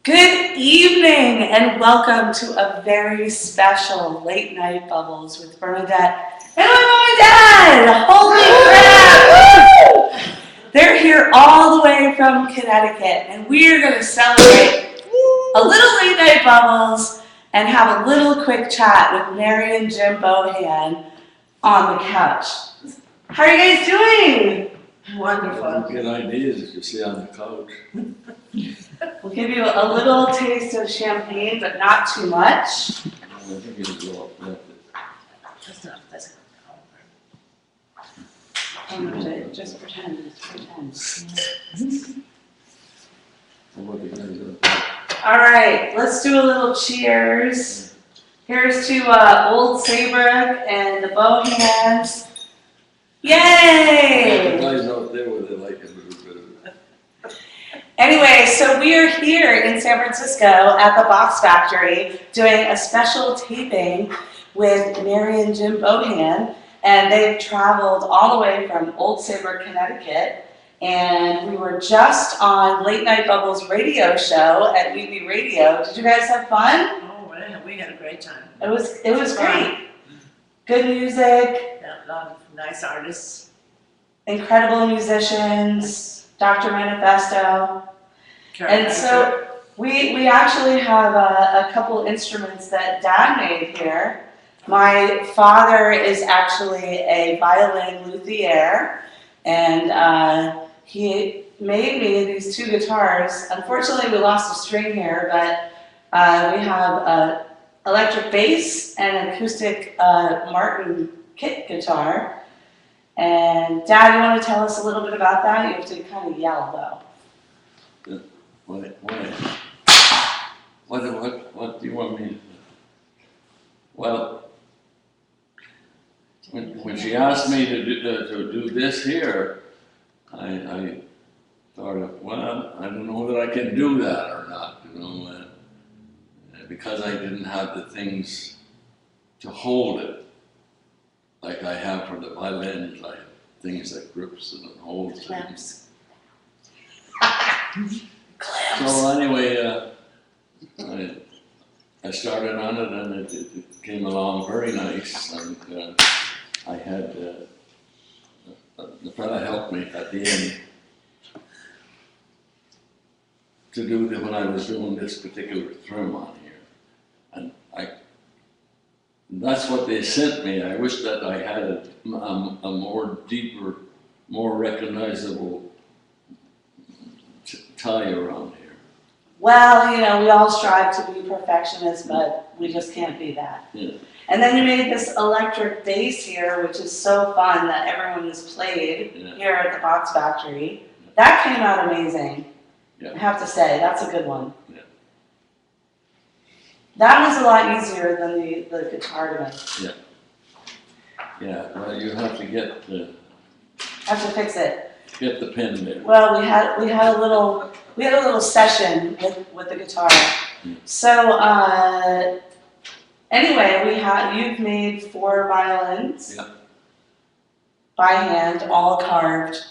Good evening and welcome to a very special Late Night Bubbles with Bernadette and my mom and dad! Holy crap! They're here all the way from Connecticut and we're going to celebrate a little Late Night Bubbles and have a little quick chat with Mary and Jim Bohan on the couch. How are you guys doing? Wonderful. Good ideas as you see on the couch. We'll give you a little taste of champagne, but not too much. I think it's all That's enough. Just pretend. All right, let's do a little cheers. Here's to Old Saybrook and the Bohans. Yay! The guys out there where they like it a little bit of it. Anyway, so we are here in San Francisco at the Box Factory doing a special taping with Mary and Jim Bohan, and they've traveled all the way from Old Saybrook, Connecticut, and we were just on Late Night Bubbles radio show at Weeby Radio. Did you guys have fun? Oh, we had a great time. It was great. Good music, Yeah, a lot of nice artists. incredible musicians, Dr. Manifesto. And so we actually have a couple instruments that Dad made here. My father is actually a violin luthier, and he made me these two guitars. Unfortunately, we lost a string here, but we have an electric bass and an acoustic Martin kit guitar. And Dad, you want to tell us a little bit about that? You have to kind of yell, though. What do you want me to do? Well, when she asked me to do this here, I thought, well, I don't know that I can do that or not, because I didn't have the things to hold it, like I have for the violins. I have things that grips and holds things. So anyway, I started on it and it came along very nice. And I had the fella helped me at the end to do when I was doing this particular trim on here, and that's what they sent me. I wish that I had a more deeper, more recognizable tie around here. Well, we all strive to be perfectionists, but we just can't be that. Yeah. And then you made this electric bass here, which is so fun that everyone has played here at the Box Factory. That came out amazing. Yeah. I have to say, that's a good one. Yeah. That was a lot easier than the guitar to make. Yeah. Yeah. Well, you have to get the Fix it. Get the pin there. Well, we had a little session with the guitar. So anyway, you've made 4 violins by hand, all carved.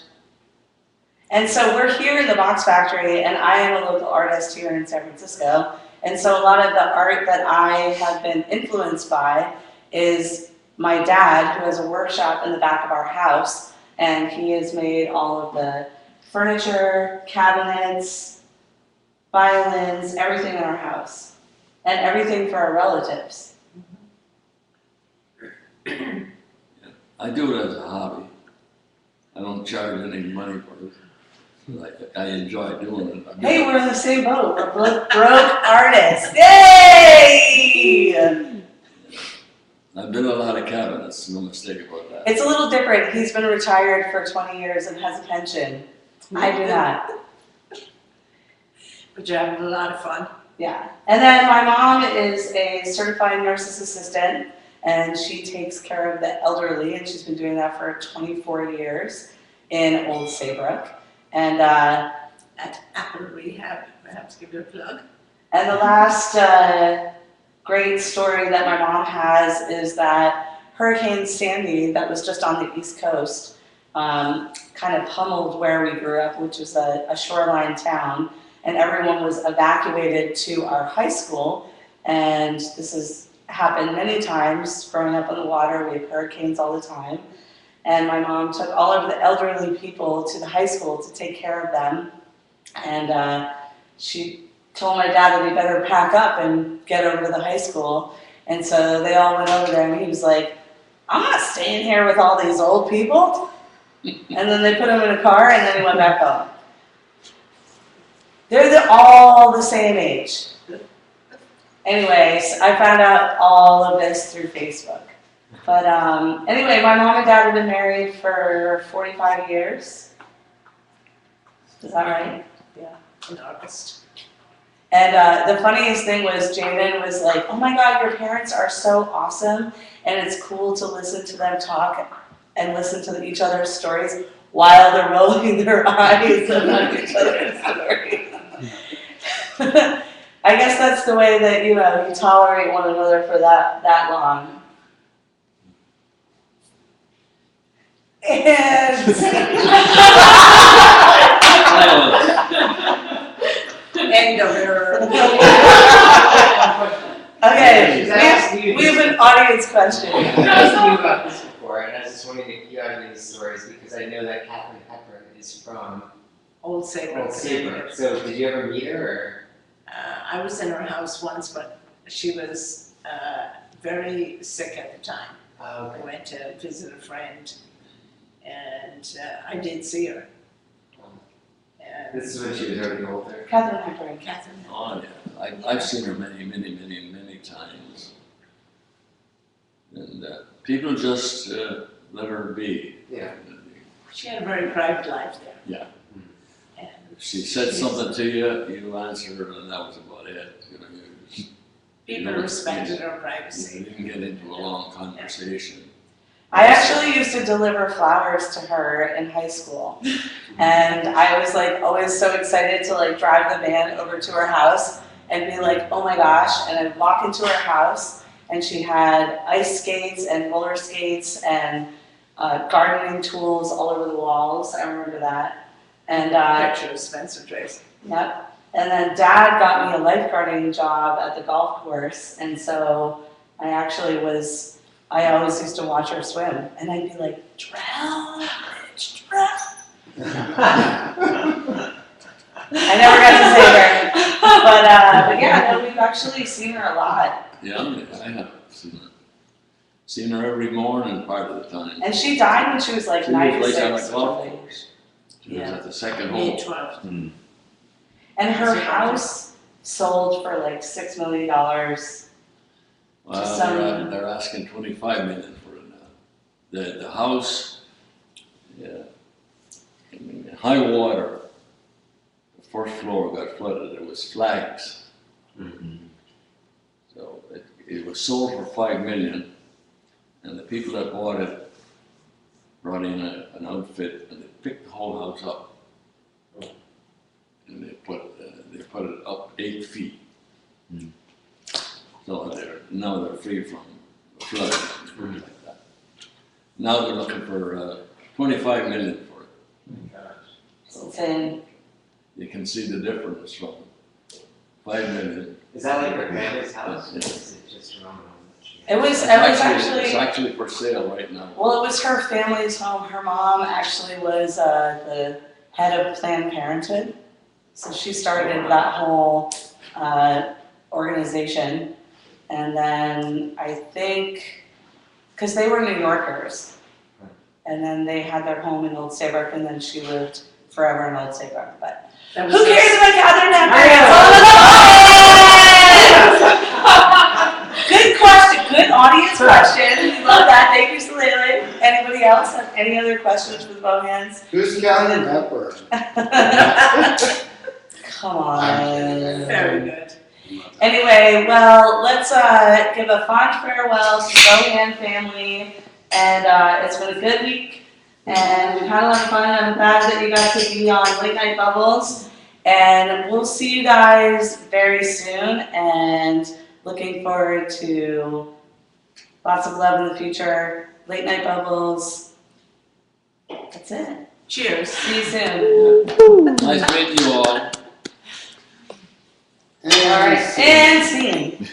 And so we're here in the Box Factory, and I am a local artist here in San Francisco. And so a lot of the art that I have been influenced by is my dad, who has a workshop in the back of our house. And he has made all of the furniture, cabinets, violins, everything in our house. And everything for our relatives. I do it as a hobby. I don't charge any money for it. I enjoy doing it. Hey, we're in the same boat. We're both broke artists. Yay! I've built a lot of cabinets, no mistake about that. It's a little different. He's been retired for 20 years and has a pension. I do not. But you're having a lot of fun. Yeah. And then my mom is a certified nurse's assistant, and she takes care of the elderly, and she's been doing that for 24 years in Old Saybrook. And At Apple Rehab, perhaps give you a plug. And the last great story that my mom has is that Hurricane Sandy, that was just on the East Coast, kind of pummeled where we grew up, which was a shoreline town. and everyone was evacuated to our high school. And this has happened many times growing up on the water. We have hurricanes all the time. And my mom took all of the elderly people to the high school to take care of them. And she told my dad that he better pack up and get over to the high school. And so they all went over there, and he was like, I'm not staying here with all these old people. And then they put him in a car, and then he went back home. They're all the same age. Anyways, I found out all of this through Facebook. But anyway, my mom and dad have been married for 45 years. Is that right? Yeah, in August. And the funniest thing was Jaden was like, oh my God, your parents are so awesome. And it's cool to listen to them talk and listen to each other's stories while they're rolling their eyes about each other's stories. I guess that's the way that, you tolerate one another for that long. And End of her. Okay, we have an audience question. I've asked you about this before, and I was just wondering if you have any stories, because I know that Catherine Hepburn is from Old Saybrook. Old Saybrook. So did you ever meet her, or? I was in her house once, but she was very sick at the time. Oh, I went to visit a friend, and I did see her. And This is when she was already older. Catherine Hepburn. Catherine. Oh, yeah. I've seen her many, many, many, many times. And people just let her be. Yeah. She had a very private life there. Yeah. And If she said something to you, you answered her, and that was about it. people respected her You privacy. didn't get into a long conversation. I actually used to deliver flowers to her in high school. And I was like always so excited to like drive the van over to her house and be like, oh my gosh. And I'd walk into her house and she had ice skates and roller skates and gardening tools all over the walls. I remember that. And Picture of Spencer Tracy. yep. And then Dad got me a lifeguarding job at the golf course. And so I always used to watch her swim. And I'd be like, drown, bitch, drown. I never got to say her. But yeah, no, we've actually seen her a lot. Yeah, I have seen her every morning part of the time. And she died when she was like She was right 96 on or the golf something. course. She was Yeah. at the second hole. Mid-12. And her house sold for like $6 million. Well, they're asking 25 million for it now. The house, yeah, I mean, high water, the first floor got flooded. There was flags. So it was sold for 5 million, and the people that bought it brought in an outfit, and they picked the whole house up. And they put it up 8 feet. So now they're free from the flood and things like that. Now they're looking for 25 million for it. It's insane. You can see the difference from 5 million. Is that like her grandma's house? Yeah. Or is it just her own home? It's actually actually for sale right now. Well, it was her family's home. Her mom actually was the head of Planned Parenthood. So she started that whole organization. And then I think, because they were New Yorkers, and then they had their home in Old Saybrook, and then she lived forever in Old Saybrook. But That who was cares about Catherine Hepburn? Good question, good audience question. We love that. Thank you, Salele. Anybody else have any other questions for the Bohans? Who's Catherine Hepburn? Come on. very good. Anyway, well, let's give a fond farewell to the Bohan family. And it's been a good week. And we've had a lot of fun. I'm glad that you got to be on Latenite Bubbles. And we'll see you guys very soon. And looking forward to lots of love in the future. Latenite Bubbles. That's it. Cheers. See you soon. Nice meeting you all. All right, and scene.